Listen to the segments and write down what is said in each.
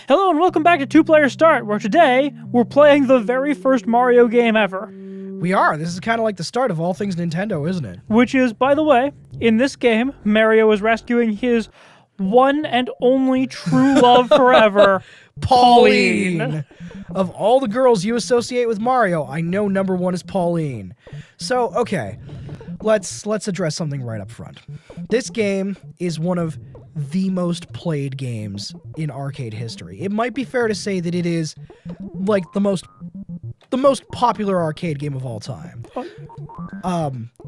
Hello and welcome back to 2PlayerStart, where today we're playing the very first Mario game ever. We are. This is kind of like the start of all things Nintendo, isn't it? Which is, by the way, in this game, Mario is rescuing his one and only true love forever, Pauline. Of all the girls you associate with Mario, I know number one is Pauline. So, okay, let's address something right up front. This game is one of the most played games in arcade history. It might be fair to say that it is like the most popular arcade game of all time.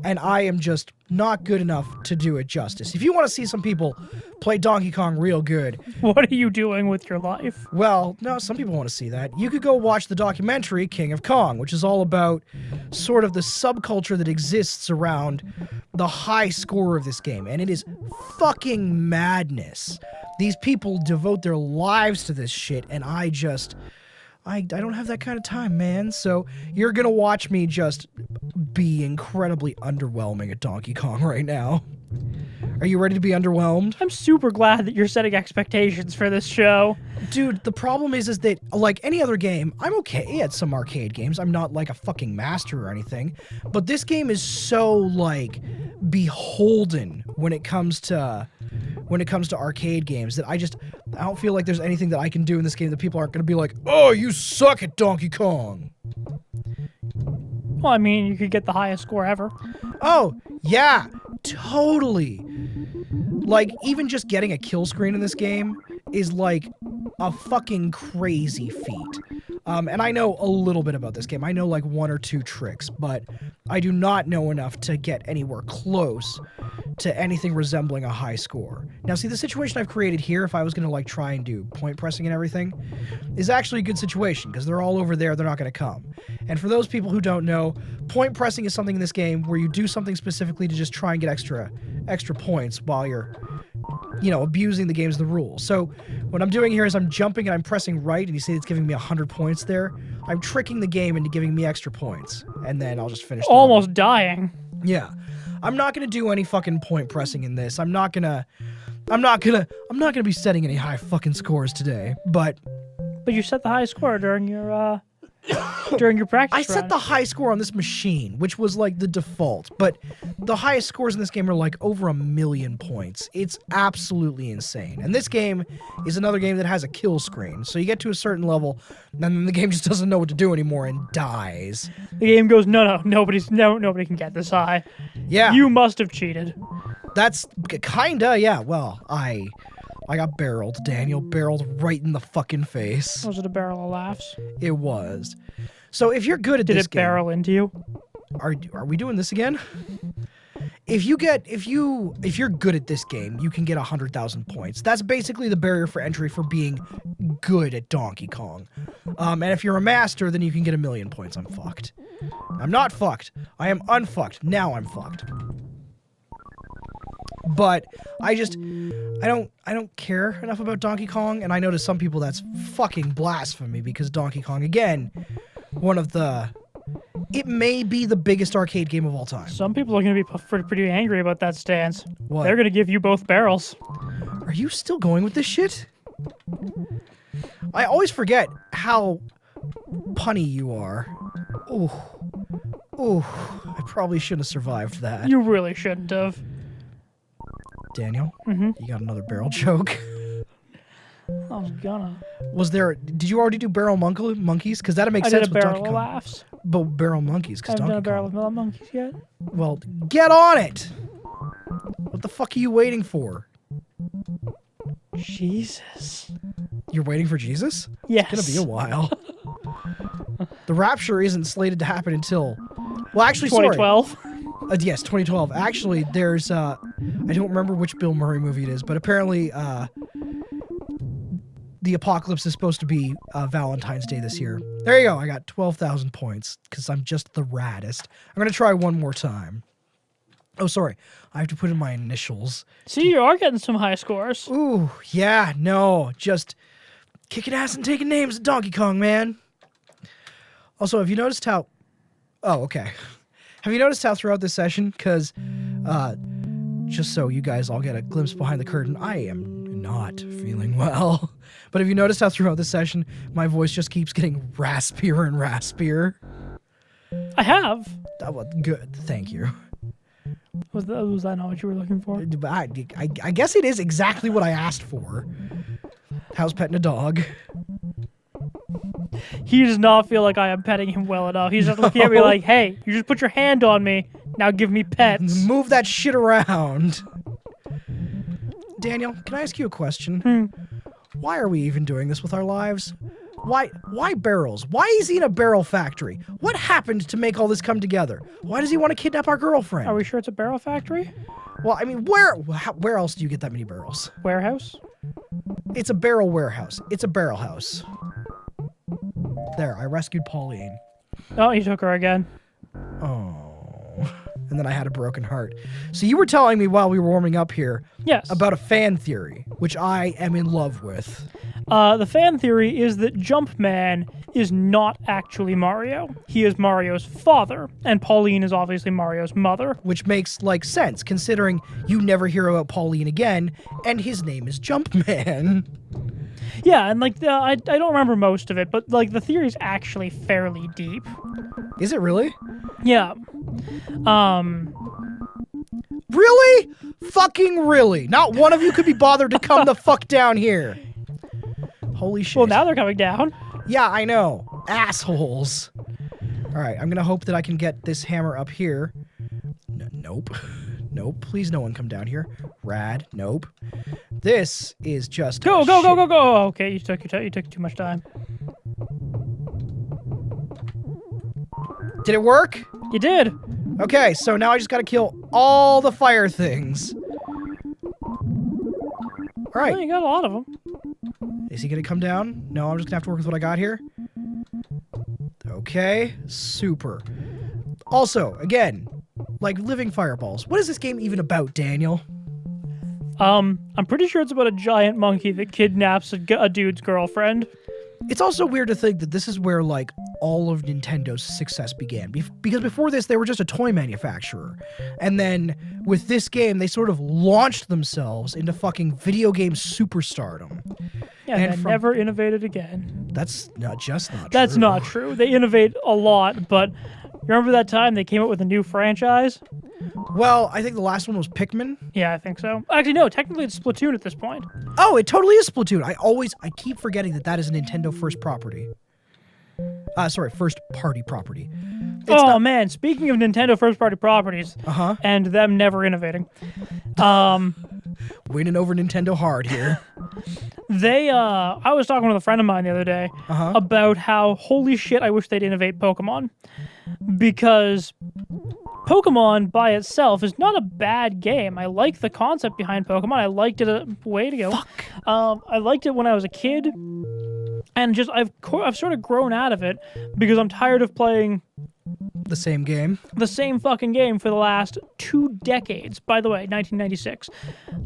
And I am just not good enough to do it justice. If you want to see some people play Donkey Kong real good... What are you doing with your life? Well, no, some people want to see that. You could go watch the documentary King of Kong, which is all about sort of the subculture that exists around the high score of this game. And it is fucking madness. These people devote their lives to this shit, and I don't have that kind of time, man. So you're gonna watch me just be incredibly underwhelming at Donkey Kong right now. Are you ready to be underwhelmed? I'm super glad that you're setting expectations for this show. Dude, the problem is that, like any other game, I'm okay at some arcade games. I'm not like a fucking master or anything. But this game is so, like, beholden when it comes to arcade games that I don't feel like there's anything that I can do in this game that people aren't going to be like, oh, you suck at Donkey Kong. Well, I mean, you could get the highest score ever. Oh, yeah, totally. Like, even just getting a kill screen in this game is like a fucking crazy feat. And I know a little bit about this game. I know like one or two tricks, but I do not know enough to get anywhere close to anything resembling a high score. Now, see, the situation I've created here, if I was going to like try and do point pressing and everything, is actually a good situation because they're all over there. They're not going to come. And for those people who don't know, point pressing is something in this game where you do something specifically to just try and get extra points while you're, abusing the game's the rules. So what I'm doing here is I'm jumping and I'm pressing right, and you see it's giving me 100 points there. I'm tricking the game into giving me extra points, and then I'll just finish. Almost dying. Yeah, I'm not gonna do any fucking point pressing in this. I'm not gonna be setting any high fucking scores today. But you set the high score during your practice I set the high score on this machine, which was like the default, but the highest scores in this game are like over 1 million points. It's absolutely insane. And this game is another game that has a kill screen. So you get to a certain level, and then the game just doesn't know what to do anymore and dies. The game goes, no, nobody can get this high. Yeah. You must have cheated. That's kinda, yeah. Well, I got barreled, Daniel. Barreled right in the fucking face. Was it a barrel of laughs? It was. So if you're good at this game... Did it barrel into you? Are we doing this again? If you're good at this game, you can get 100,000 points. That's basically the barrier for entry for being good at Donkey Kong. And if you're a master, then you can get 1 million points. I'm fucked. I'm not fucked. I am unfucked. Now I'm fucked. But I don't care enough about Donkey Kong, and I know to some people that's fucking blasphemy because Donkey Kong, again, it may be the biggest arcade game of all time. Some people are going to be pretty angry about that stance. What? They're going to give you both barrels. Are you still going with this shit? I always forget how punny you are. Ooh, I probably shouldn't have survived that. You really shouldn't have. Daniel, you got another barrel joke. I was gonna. Did you already do barrel monkeys? Because that'd make sense with Donkey Kong. I did a barrel of laughs. But barrel monkeys, because I haven't Donkey done a Kong. barrel of monkeys yet. Well, get on it! What the fuck are you waiting for? Jesus. You're waiting for Jesus? Yes. It's gonna be a while. The rapture isn't slated to happen until... Well, actually, 2012. Sorry. Yes, 2012. Actually, there's, I don't remember which Bill Murray movie it is, but apparently, the apocalypse is supposed to be Valentine's Day this year. There you go. I got 12,000 points, because I'm just the raddest. I'm going to try one more time. Oh, sorry. I have to put in my initials. See, you are getting some high scores. Ooh, yeah, no. Just kicking ass and taking names at Donkey Kong, man. Also, have you noticed how... Oh, okay. Have you noticed how throughout this session, because just so you guys all get a glimpse behind the curtain, I am not feeling well. But have you noticed how throughout the session, my voice just keeps getting raspier and raspier? I have. Good, thank you. Was that not what you were looking for? I guess it is exactly what I asked for. How's petting a dog? He does not feel like I am petting him well enough. He's just looking at me like, hey, you just put your hand on me. Now give me pets. Move that shit around. Daniel, can I ask you a question? Why are we even doing this with our lives? Why barrels? Why is he in a barrel factory? What happened to make all this come together? Why does he want to kidnap our girlfriend? Are we sure it's a barrel factory? Well, I mean, where else do you get that many barrels? Warehouse? It's a barrel warehouse. It's a barrel house. There, I rescued Pauline. Oh, you took her again. Oh. And then I had a broken heart. So you were telling me while we were warming up here Yes. about a fan theory, which I am in love with. The fan theory is that Jumpman is not actually Mario. He is Mario's father, and Pauline is obviously Mario's mother. Which makes, like, sense, considering you never hear about Pauline again, and his name is Jumpman. Yeah, and like I don't remember most of it, but like the theory is actually fairly deep. Is it really? Yeah. Really? Fucking really? Not one of you could be bothered to come the fuck down here. Holy shit. Well, now they're coming down. Yeah, I know. Assholes. Alright, I'm gonna hope that I can get this hammer up here. Nope. Nope. Please no one come down here. Rad. Nope. This is just Go. Okay, you took too much time. Did it work? You did. Okay, so now I just gotta kill all the fire things. Alright. Well, you got a lot of them. Is he gonna come down? No, I'm just gonna have to work with what I got here. Okay, super. Also, again, like living fireballs. What is this game even about, Daniel? I'm pretty sure it's about a giant monkey that kidnaps a dude's girlfriend. It's also weird to think that this is where, like, all of Nintendo's success began. Because before this, they were just a toy manufacturer. And then, with this game, they sort of launched themselves into fucking video game superstardom. Yeah, and never innovated again. That's not true. That's not true. They innovate a lot, but remember that time they came up with a new franchise? Well, I think the last one was Pikmin. Yeah, I think so. Actually, no, technically it's Splatoon at this point. Oh, it totally is Splatoon. I keep forgetting that is a Nintendo first property. First party property. Man, speaking of Nintendo first party properties, and them never innovating, winning over Nintendo hard here. I was talking with a friend of mine the other day about how, holy shit, I wish they'd innovate Pokemon. Because Pokemon by itself is not a bad game. I like the concept behind Pokemon. I liked it way to go. Fuck. I liked it when I was a kid, and just I've sort of grown out of it because I'm tired of playing the same game. The same fucking game for the last 2 decades. By the way, 1996.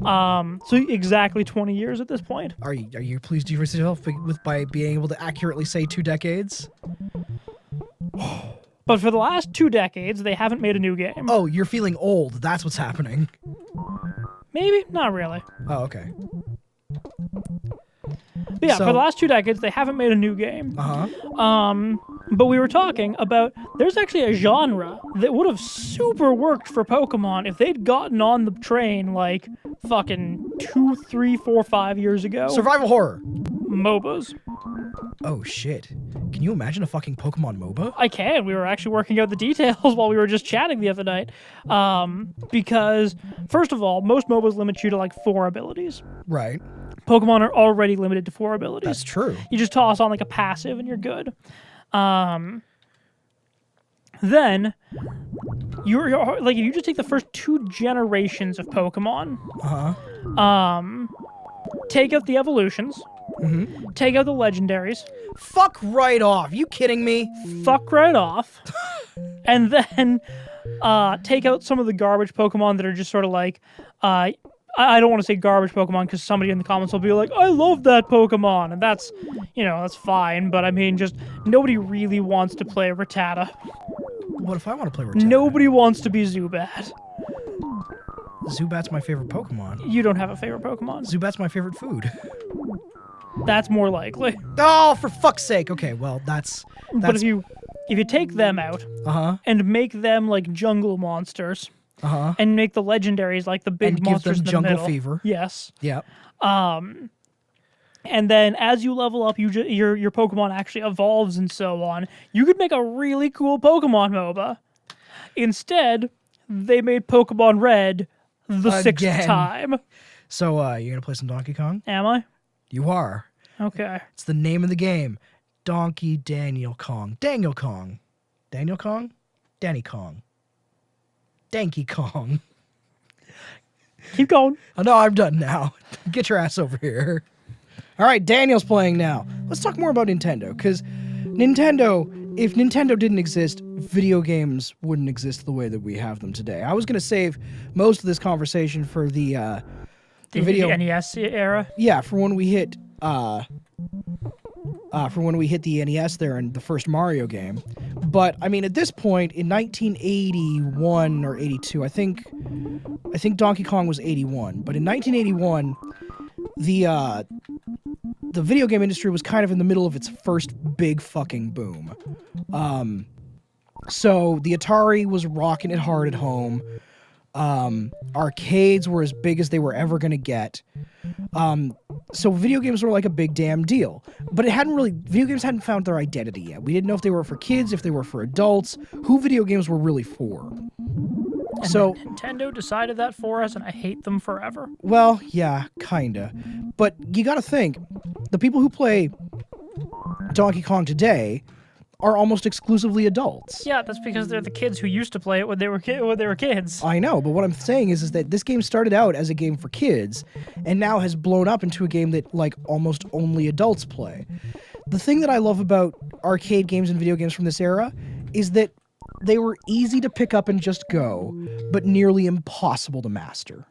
So exactly 20 years at this point. Are you pleased with yourself by being able to accurately say 2 decades? But for the last 2 decades, they haven't made a new game. Oh, you're feeling old. That's what's happening. Maybe? Not really. Oh, okay. But yeah, for the last 2 decades, they haven't made a new game. But we were talking about, there's actually a genre that would have super worked for Pokemon if they'd gotten on the train like fucking 2, 3, 4, 5 years ago. Survival horror. MOBAs. Oh shit. Can you imagine a fucking Pokemon MOBA? I can. We were actually working out the details while we were just chatting the other night. Because, first of all, most MOBAs limit you to like 4 abilities. Right. Pokemon are already limited to 4 abilities. That's true. You just toss on like a passive and you're good. Then, you're like, if you just take the first 2 generations of Pokemon, take out the evolutions, take out the legendaries. Fuck right off. You kidding me? Fuck right off. And then take out some of the garbage Pokemon that are just sort of like, I don't want to say garbage Pokemon because somebody in the comments will be like, I love that Pokemon. And that's, that's fine. But I mean, just nobody really wants to play Rattata. What if I want to play Rattata? Nobody wants to be Zubat. Zubat's my favorite Pokemon. You don't have a favorite Pokemon. Zubat's my favorite food. That's more likely. Oh, for fuck's sake. Okay, well, that's But if you take them out uh-huh. and make them like jungle monsters, Uh-huh. and make the legendaries like the big And give monsters them in the jungle middle. fever. Yes. Yep. And then as you level up, your Pokemon actually evolves and so on. You could make a really cool Pokemon MOBA. Instead, they made Pokemon Red the Again. 6th time. So, you're gonna play some Donkey Kong? Am I? You are. Okay. It's the name of the game. Donkey Daniel Kong. Daniel Kong. Daniel Kong? Danny Kong. Danky Kong. Keep going. Oh, no, I'm done now. Get your ass over here. All right, Daniel's playing now. Let's talk more about Nintendo, because if Nintendo didn't exist, video games wouldn't exist the way that we have them today. I was going to save most of this conversation for the video NES era. Yeah, for when we hit the NES there in the first Mario game. But I mean, at this point in 1981 or 82, I think Donkey Kong was 81. But in 1981, the video game industry was kind of in the middle of its first big fucking boom. So the Atari was rocking it hard at home. Arcades were as big as they were ever going to get. So video games were like a big damn deal. But video games hadn't found their identity yet. We didn't know if they were for kids, if they were for adults, who video games were really for. And so Nintendo decided that for us, and I hate them forever. Well, yeah, kinda. But you gotta think, the people who play Donkey Kong today are almost exclusively adults. Yeah, that's because they're the kids who used to play it when they were kids. I know, but what I'm saying is that this game started out as a game for kids and now has blown up into a game that like almost only adults play. The thing that I love about arcade games and video games from this era is that they were easy to pick up and just go, but nearly impossible to master.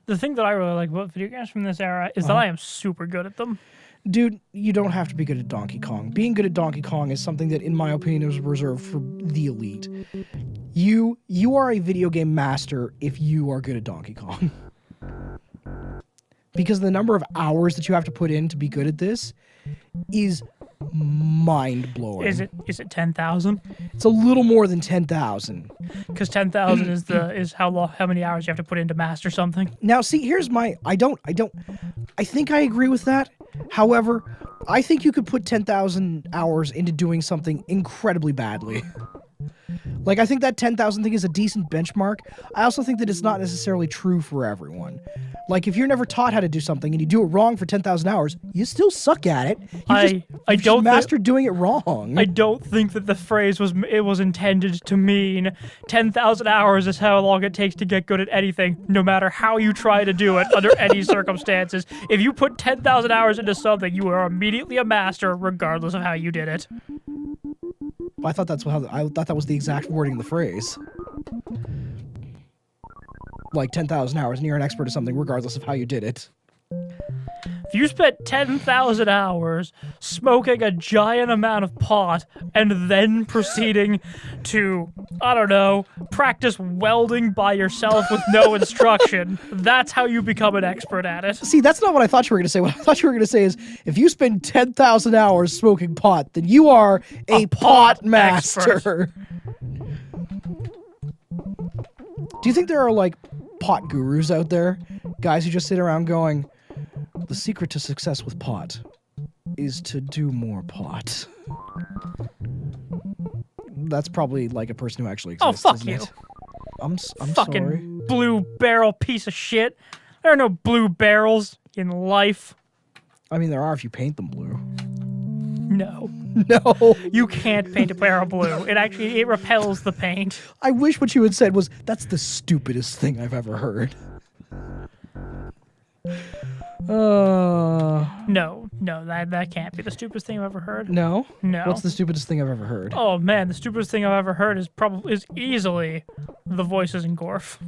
The thing that I really like about video games from this era is that I am super good at them. Dude, you don't have to be good at Donkey Kong. Being good at Donkey Kong is something that, in my opinion, is reserved for the elite. You are a video game master if you are good at Donkey Kong. Because the number of hours that you have to put in to be good at this is mind-blowing. Is it 10,000? It's a little more than 10,000. Because 10,000 is how many hours you have to put in to master something. Now, see, here's my... I think I agree with that. However, I think you could put 10,000 hours into doing something incredibly badly. Like, I think that 10,000 thing is a decent benchmark. I also think that it's not necessarily true for everyone. Like, if you're never taught how to do something and you do it wrong for 10,000 hours, you still suck at it. You just mastered doing it wrong. I don't think that the phrase was intended to mean 10,000 hours is how long it takes to get good at anything, no matter how you try to do it under any circumstances. If you put 10,000 hours into something, you are immediately a master, regardless of how you did it. I thought that was the exact wording of the phrase. Like 10,000 hours and you're an expert at something regardless of how you did it. If you spent 10,000 hours smoking a giant amount of pot and then proceeding to, I don't know, practice welding by yourself with no instruction, that's how you become an expert at it. See, that's not what I thought you were going to say. What I thought you were going to say is, if you spend 10,000 hours smoking pot, then you are a pot master. Do you think there are, like, pot gurus out there? Guys who just sit around going, the secret to success with pot is to do more pot. That's probably like a person who actually exists. Oh, fuck isn't you. It? I'm fucking sorry. Blue barrel piece of shit. There are no blue barrels in life. I mean, there are if you paint them blue. No. No. You can't paint a barrel blue. It repels the paint. I wish what you had said was, that's the stupidest thing I've ever heard. No, that can't be the stupidest thing I've ever heard. No? No. What's the stupidest thing I've ever heard? Oh man, the stupidest thing I've ever heard is easily the voices in Gorf.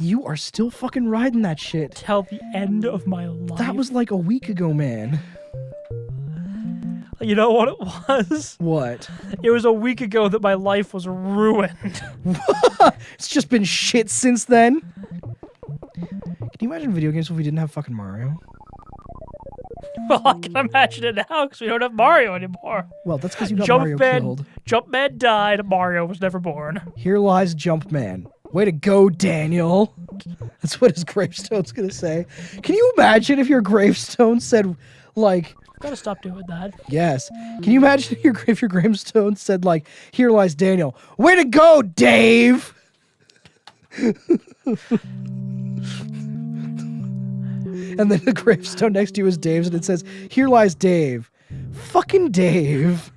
You are still fucking riding that shit. Till the end of my life. That was like a week ago, man. You know what it was? What? It was a week ago that my life was ruined. It's just been shit since then? imagine video games if we didn't have fucking Mario? Well, I can imagine it now because we don't have Mario anymore. Well, that's because you got Mario killed. Jumpman died. Mario was never born. Here lies Jumpman. Way to go, Daniel. That's what his gravestone's gonna say. Can you imagine if your gravestone said, like... Gotta stop doing that. Yes. Can you imagine if your gravestone said, like, here lies Daniel. Way to go, Dave! And then the gravestone next to you is Dave's, and it says, here lies Dave. Fucking Dave.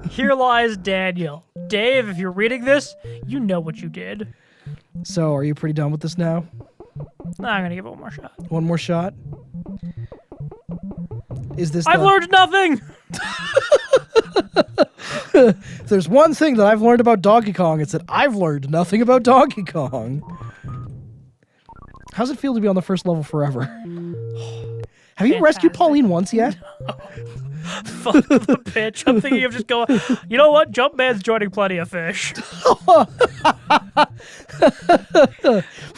Here lies Daniel. Dave, if you're reading this, you know what you did. So, are you pretty done with this now? I'm gonna give it one more shot. One more shot? Is this I've learned nothing! If there's one thing that I've learned about Donkey Kong, it's that I've learned nothing about Donkey Kong. How's it feel to be on the first level forever? Have you rescued Pauline once yet? Fuck the bitch. I'm thinking of just going, you know what? Jumpman's joining Plenty of Fish.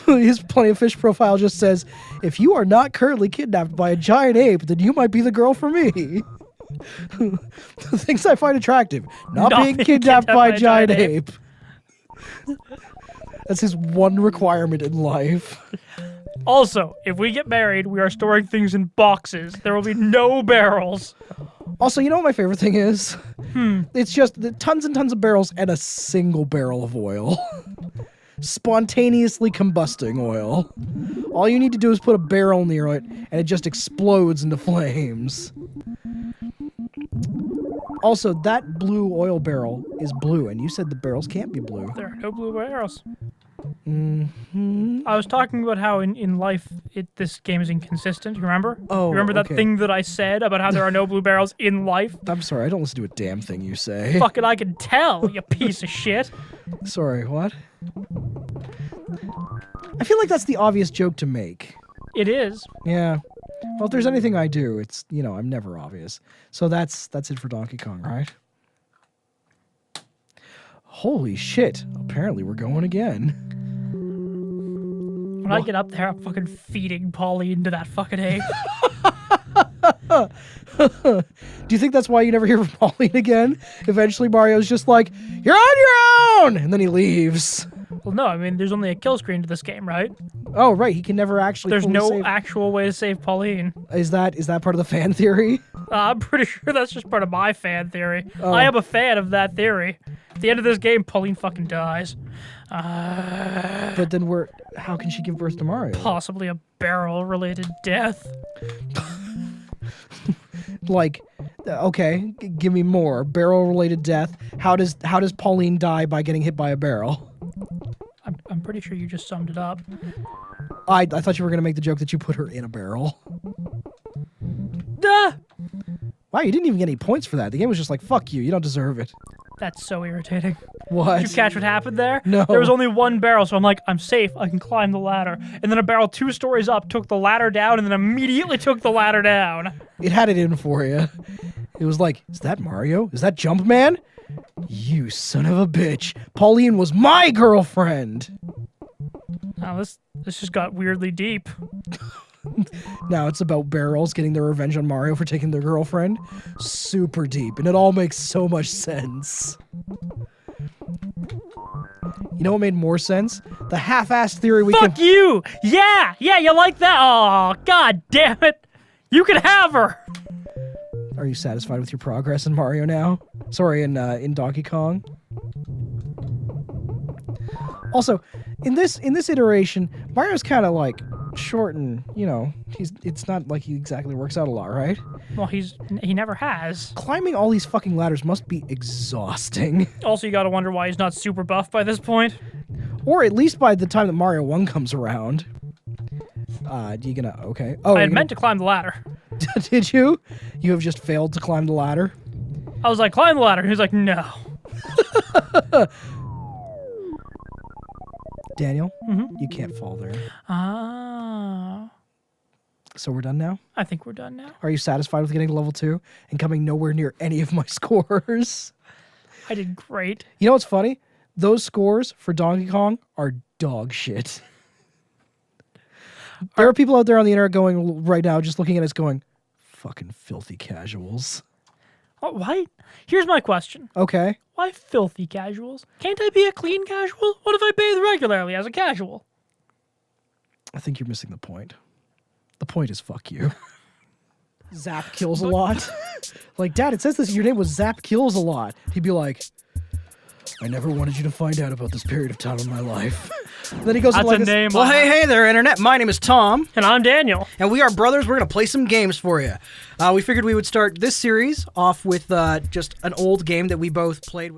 His Plenty of Fish profile just says, if you are not currently kidnapped by a giant ape, then you might be the girl for me. The things I find attractive. Not being kidnapped by a giant ape. That's his one requirement in life. Also, if we get married, we are storing things in boxes. There will be no barrels. Also, you know what my favorite thing is? It's just the tons and tons of barrels and a single barrel of oil. Spontaneously combusting oil. All you need to do is put a barrel near it, and it just explodes into flames. Also, that blue oil barrel is blue, and you said the barrels can't be blue. There are no blue barrels. I was talking about how in life this game is inconsistent. You remember? Oh, you remember that okay. thing that I said about how there are no blue barrels in life? I'm sorry, I don't listen to a damn thing you say. Fucking I can tell, you piece of shit. Sorry, what? I feel like that's the obvious joke to make. It is. Yeah. Well, if there's anything I do, it's, you know, I'm never obvious. So that's it for Donkey Kong, right? Holy shit. Apparently we're going again. When I get up there, I'm fucking feeding Pauline to that fucking ape. Do you think that's why you never hear from Pauline again? Eventually Mario's just like, you're on your own! And then he leaves. Well, no, I mean, there's only a kill screen to this game, right? Oh, right. He can never actually There's fully no save. actual way to save Pauline. Is that part of the fan theory? I'm pretty sure that's just part of my fan theory. Oh. I am a fan of that theory. At the end of this game, Pauline fucking dies. But then how can she give birth to Mario? Possibly a barrel-related death. Like, okay, give me more. Barrel-related death. How does Pauline die by getting hit by a barrel? I'm pretty sure you just summed it up. I thought you were going to make the joke that you put her in a barrel. Duh! Wow, you didn't even get any points for that. The game was just like, fuck you, you don't deserve it. That's so irritating. What? Did you catch what happened there? No. There was only one barrel, so I'm like, I'm safe. I can climb the ladder. And then a barrel 2 stories up took the ladder down and then immediately took the ladder down. It had it in for you. It was like, is that Mario? Is that Jumpman? You son of a bitch. Pauline was my girlfriend. Oh, this just got weirdly deep. Now it's about barrels getting their revenge on Mario for taking their girlfriend. Super deep, and it all makes so much sense. You know what made more sense? The half-assed theory we Fuck you! Yeah, you like that? Oh, god damn it! You can have her! Are you satisfied with your progress in Mario now? Sorry, in Donkey Kong. Also, in this iteration, Mario's kind of like short and, you know, it's not like he exactly works out a lot, right? Well, he never has. Climbing all these fucking ladders must be exhausting. Also, you gotta wonder why he's not super buff by this point. Or at least by the time that Mario 1 comes around. You gonna, okay. Oh, I had meant to climb the ladder. Did you? You have just failed to climb the ladder? I was like, climb the ladder. He was like, no. Daniel, you can't fall there. Ah. So we're done now? I think we're done now. Are you satisfied with getting to level 2 and coming nowhere near any of my scores? I did great. You know what's funny? Those scores for Donkey Kong are dog shit. There are people out there on the internet going right now, just looking at us going, fucking filthy casuals. Why? Here's my question. Okay. Why filthy casuals? Can't I be a clean casual? What if I bathe regularly as a casual? I think you're missing the point. The point is fuck you. Zap kills a lot. Like, Dad, it says this your name was Zap kills a lot. He'd be like, I never wanted you to find out about this period of time in my life. Then he goes That's like a name. Well, hey there, Internet. My name is Tom. And I'm Daniel. And we are brothers. We're going to play some games for you. We figured we would start this series off with just an old game that we both played.